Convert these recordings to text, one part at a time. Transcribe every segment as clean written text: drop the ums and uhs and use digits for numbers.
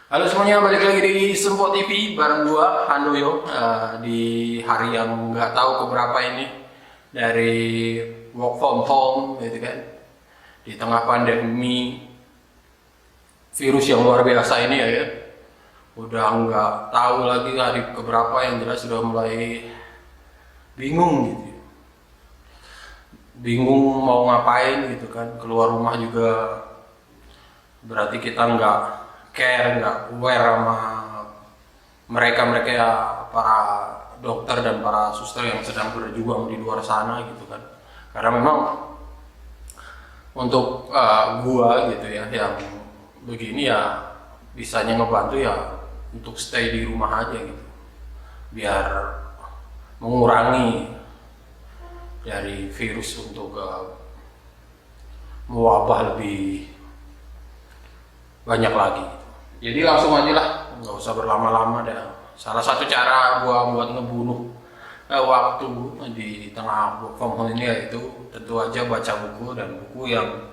Halo semuanya, balik lagi di Sempo TV bareng gua Handoyo di hari yang nggak tahu keberapa ini dari work from home gitu kan, di tengah pandemi virus yang luar biasa ini ya, udah nggak tahu lagi hari keberapa, yang jelas sudah mulai bingung gitu, bingung mau ngapain gitu kan, keluar rumah juga berarti kita nggak care, nggak aware sama mereka ya, para dokter dan para suster yang sedang berjuang di luar sana gitu kan. Karena memang untuk gua gitu ya, yang begini ya bisanya ngebantu ya untuk stay di rumah aja gitu, biar mengurangi dari virus untuk mewabah lebih banyak lagi. Jadi langsung aja lah, nggak usah berlama-lama dah. Salah satu cara gua buat ngebunuh waktu di tengah work from home ini yaitu tentu aja baca buku, dan buku yang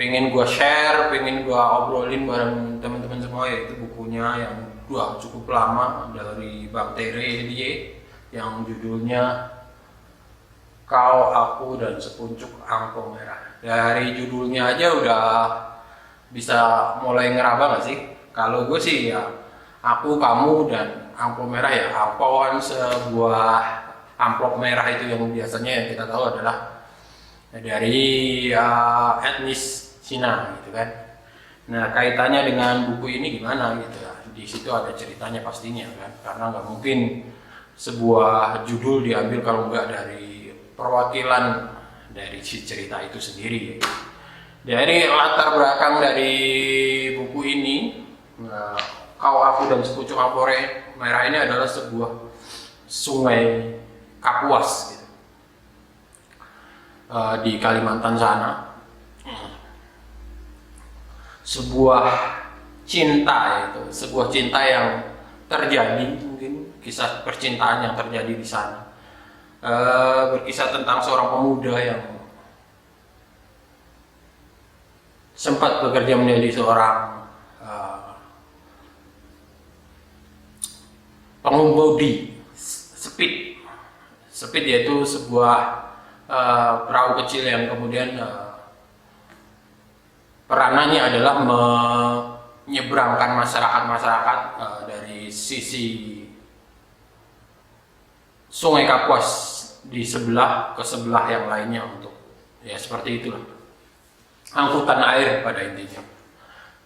pengen gua share, pengen gua obrolin bareng teman-teman semua, yaitu bukunya yang gua cukup lama dari Bang Tere Hidie yang judulnya Kau, Aku, dan Sepucuk Angpau Merah. Dari judulnya aja udah bisa mulai ngeraba gak sih? Kalau gue sih ya, aku, kamu, dan angpau merah ya. Angpau kan sebuah amplop merah itu yang biasanya yang kita tahu adalah dari etnis Cina gitu kan. Nah, kaitannya dengan buku ini gimana gitu ya? Di situ ada ceritanya pastinya kan, karena nggak mungkin sebuah judul diambil kalau nggak dari perwakilan dari si cerita itu sendiri. Dari latar belakang dari buku ini, Kau, Aku, dan Sepucuk Angpau Merah ini adalah sebuah sungai Kapuas gitu, di Kalimantan sana. Sebuah cinta itu, sebuah cinta yang terjadi, mungkin kisah percintaan yang terjadi di sana. Berkisah tentang seorang pemuda yang sempat bekerja menjadi seorang pengemudi speed yaitu sebuah perahu kecil yang kemudian peranannya adalah menyeberangkan masyarakat dari sisi Sungai Kapuas di sebelah ke sebelah yang lainnya, untuk ya seperti itulah, angkutan air pada intinya.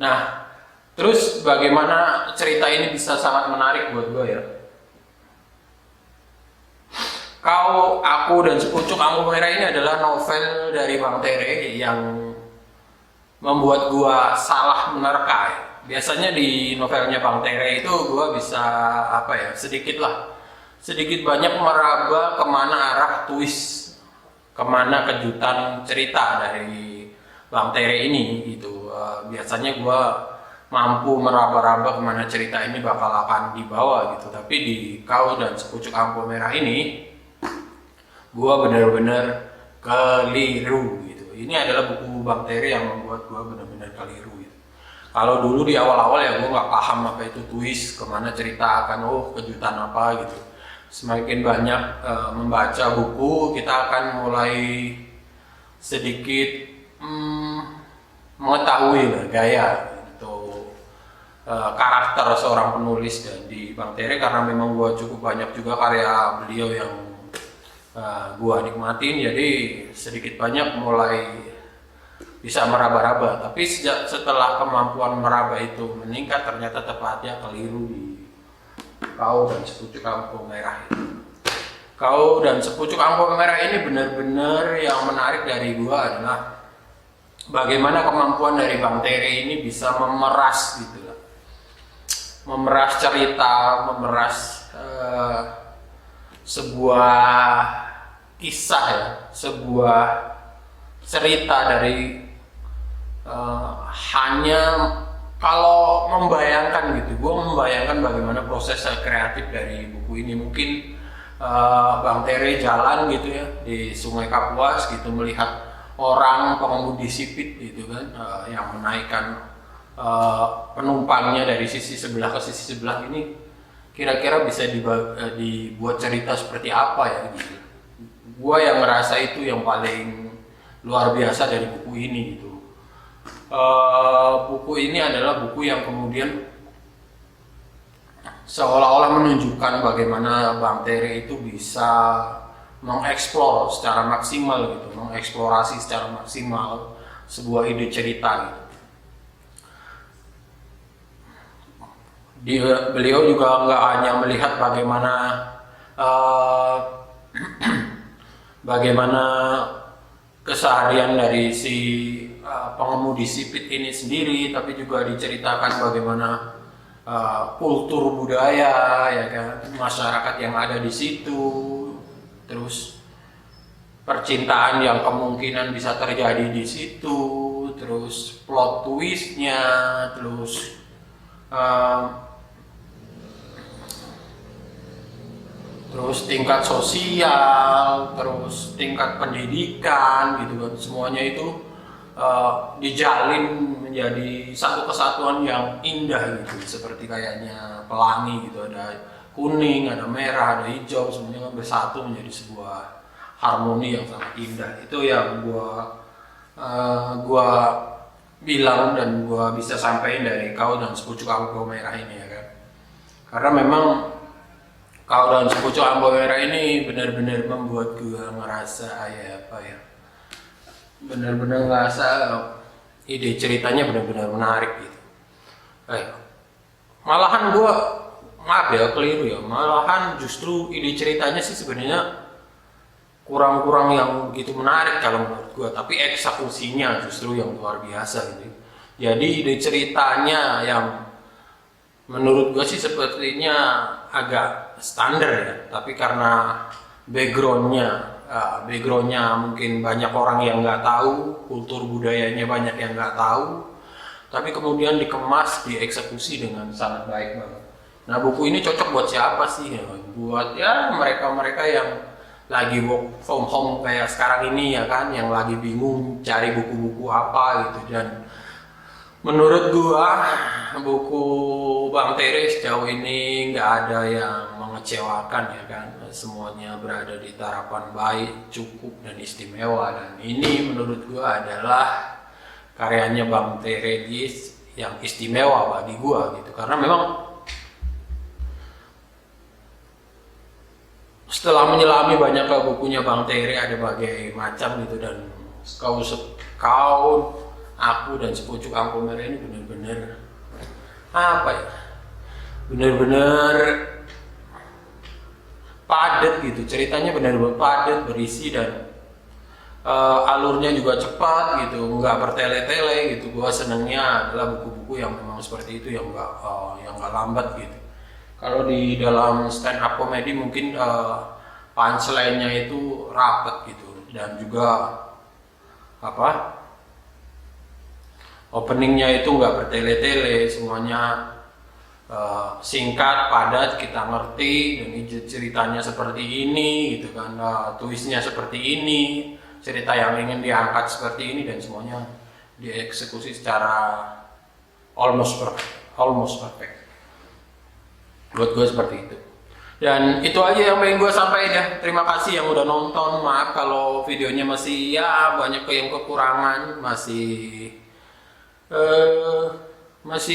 Nah, terus bagaimana cerita ini bisa sangat menarik buat gue ya? Kau, Aku, dan Sepucuk Angpau Merah ini adalah novel dari Bang Tere yang membuat gue salah menerka ya. Biasanya di novelnya Bang Tere itu gue bisa sedikit banyak meraba kemana arah twist, kemana kejutan cerita dari Bang Tere ini gitu. Biasanya gue mampu meraba-raba kemana cerita ini bakal akan dibawa gitu. Tapi di Kau dan Sepucuk Angpau Merah ini, gue benar-benar keliru gitu. Ini adalah buku Bang Tere yang membuat gue benar-benar keliru gitu. Kalau dulu di awal-awal ya gue nggak paham apa itu twist, kemana cerita akan, kejutan apa gitu. Semakin banyak membaca buku, kita akan mulai sedikit mengetahui lah gaya atau karakter seorang penulis. Dan di Bang Tere, karena memang gua cukup banyak juga karya beliau yang gua nikmatin, jadi sedikit banyak mulai bisa meraba-raba. Tapi setelah kemampuan meraba itu meningkat, ternyata tepatnya keliru di Kau dan Sepucuk Angpau Merah itu. Kau dan Sepucuk Angpau Merah ini benar-benar yang menarik dari gua adalah bagaimana kemampuan dari Bang Tere ini bisa memeras gitu lah, memeras cerita, memeras sebuah kisah ya, sebuah cerita dari hanya kalau membayangkan gitu, gue membayangkan bagaimana proses kreatif dari buku ini. Mungkin Bang Tere jalan gitu ya di Sungai Kapuas gitu, melihat orang pengemudi sipit gitu kan, yang menaikkan penumpangnya dari sisi sebelah ke sisi sebelah ini kira-kira bisa dibuat cerita seperti apa ya gitu. Gua yang ngerasa itu yang paling luar biasa dari buku ini gitu. Buku ini adalah buku yang kemudian seolah-olah menunjukkan bagaimana Bang Tere itu bisa mengeksplor secara maksimal gitu, mengeksplorasi secara maksimal sebuah ide cerita gitu. Beliau juga nggak hanya melihat bagaimana bagaimana keseharian dari si pengemudi sipit ini sendiri, tapi juga diceritakan bagaimana kultur budaya, ya kan, masyarakat yang ada di situ, terus percintaan yang kemungkinan bisa terjadi di situ, terus plot twistnya, terus tingkat sosial, terus tingkat pendidikan gitu kan, semuanya itu dijalin menjadi satu kesatuan yang indah gitu, seperti kayaknya pelangi gitu, ada kuning, ada merah, ada hijau, semuanya kan bersatu menjadi sebuah harmoni yang sangat indah. Itu yang gua bilang dan gua bisa sampaikan dari Kau dan Sepucuk Ambo Merah ini ya kan, karena memang Kau dan Sepucuk Ambo Merah ini benar-benar membuat gue ngerasa benar-benar ngerasa ide ceritanya benar-benar menarik gitu. Malahan gue, maaf ya keliru ya, malahan justru ide ceritanya sih sebenarnya kurang-kurang yang begitu menarik kalau menurut gue, tapi eksekusinya justru yang luar biasa gitu. Jadi ide ceritanya yang menurut gue sih sepertinya agak standar ya, tapi karena backgroundnya mungkin banyak orang yang nggak tahu, kultur budayanya banyak yang nggak tahu, tapi kemudian dikemas, dieksekusi dengan sangat baik banget. Nah buku ini cocok buat siapa sih ya? Buat ya mereka-mereka yang lagi work from home kayak sekarang ini ya kan, yang lagi bingung cari buku-buku apa gitu. Dan menurut gua buku Bang Tere sejauh ini nggak ada yang mengecewakan ya kan, semuanya berada di tarapan baik, cukup dan istimewa. Dan ini menurut gua adalah karyanya Bang Tere yang istimewa bagi gua gitu, karena memang setelah menyelami banyak bukunya Bang Tere ada berbagai macam gitu, dan kau aku dan Sepucuk Ambo Merah ini benar-benar apa ya, benar-benar padat gitu, ceritanya benar-benar padat, berisi, dan alurnya juga cepat gitu, nggak bertele-tele gitu. Gua senangnya adalah buku-buku yang memang seperti itu, yang nggak lambat gitu. Kalau di dalam stand up comedy mungkin punchline-nya itu rapet gitu, dan juga openingnya itu nggak bertele-tele, semuanya singkat, padat, kita ngerti, dan ceritanya seperti ini gitu kan, twistnya seperti ini, cerita yang ingin diangkat seperti ini, dan semuanya dieksekusi secara almost perfect. Buat gue seperti itu. Dan itu aja yang pengen gue sampaikan ya. Terima kasih yang udah nonton. Maaf kalau videonya masih ya banyak yang kekurangan, masih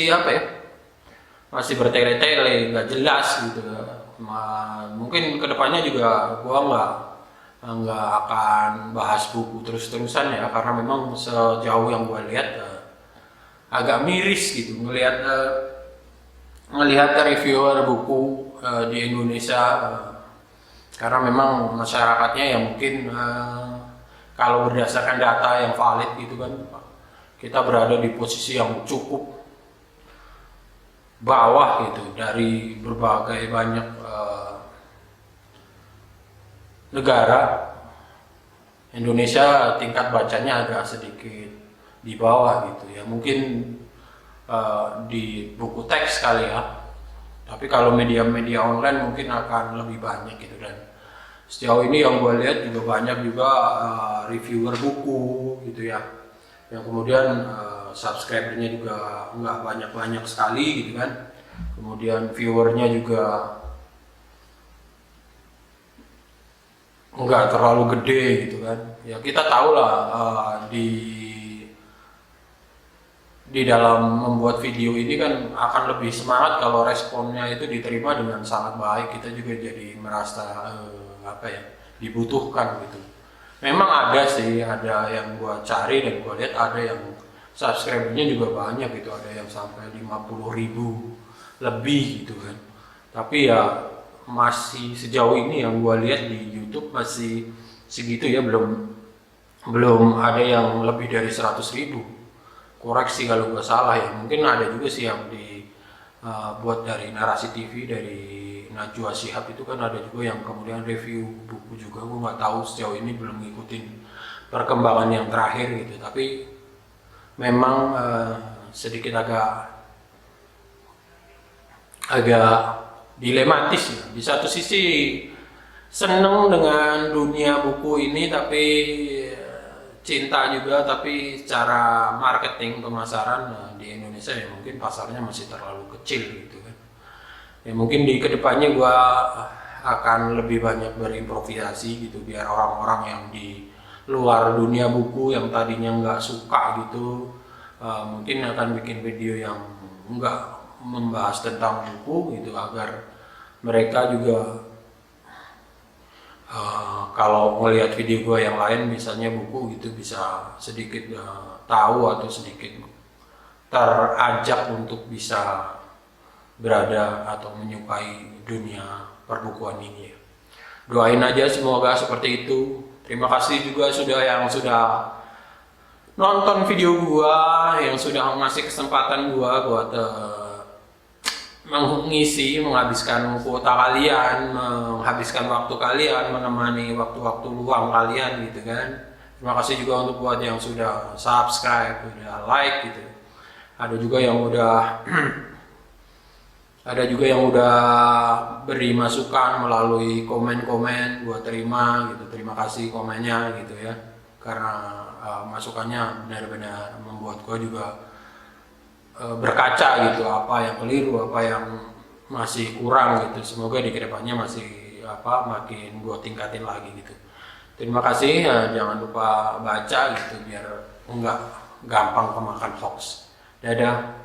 apa ya, masih bertele-tele, nggak jelas gitu. Mungkin kedepannya juga gue nggak akan bahas buku terus-terusan ya, karena memang sejauh yang gue lihat agak miris gitu ngelihat reviewer buku di Indonesia, karena memang masyarakatnya yang mungkin kalau berdasarkan data yang valid gitu kan, kita berada di posisi yang cukup bawah gitu dari berbagai banyak negara. Indonesia tingkat bacanya agak sedikit di bawah gitu ya, mungkin di buku teks kali ya, tapi kalau media-media online mungkin akan lebih banyak gitu. Dan sejauh ini yang gue lihat juga banyak juga reviewer buku gitu ya, yang kemudian subscribernya juga nggak banyak-banyak sekali gitu kan, kemudian viewernya juga nggak terlalu gede gitu kan. Ya kita tahu lah, di dalam membuat video ini kan akan lebih semangat kalau responnya itu diterima dengan sangat baik. Kita juga jadi merasa dibutuhkan gitu. Memang ada sih, ada yang gua cari dan gua lihat ada yang subscribernya juga banyak gitu, ada yang sampai 50.000 lebih gitu kan. Tapi ya masih sejauh ini yang gua lihat di YouTube masih segitu ya, belum ada yang lebih dari 100.000. Koreksi kalau gue salah ya, mungkin ada juga sih yang dibuat dari Narasi TV, dari Najwa Shihab itu kan ada juga yang kemudian review buku juga. Gue nggak tahu sejauh ini, belum ngikutin perkembangan yang terakhir gitu, tapi memang sedikit agak dilematis ya. Di satu sisi seneng dengan dunia buku ini, tapi cinta juga, tapi secara marketing pemasaran di Indonesia ya mungkin pasarnya masih terlalu kecil gitu kan. Ya mungkin di kedepannya gua akan lebih banyak berimprovisasi gitu, biar orang-orang yang di luar dunia buku yang tadinya nggak suka gitu, mungkin akan bikin video yang nggak membahas tentang buku gitu, agar mereka juga kalau melihat video gue yang lain misalnya buku gitu, bisa sedikit tahu atau sedikit terajak untuk bisa berada atau menyukai dunia perbukuan ini ya. Doain aja semoga seperti itu. Terima kasih juga yang sudah nonton video gua, yang sudah ngasih kesempatan gua buat menghabiskan kuota kalian, menghabiskan waktu kalian, menemani waktu-waktu luang kalian gitu kan. Terima kasih juga untuk buat yang sudah subscribe, udah like gitu. Ada juga yang udah beri masukan melalui komen-komen, gua terima gitu. Terima kasih komennya gitu ya. Karena masukannya benar-benar membuat gua juga berkaca gitu, apa yang keliru, apa yang masih kurang gitu. Semoga di kedepannya masih makin gue tingkatin lagi gitu. Terima kasih, jangan lupa baca gitu biar enggak gampang kemakan hoax. Dadah.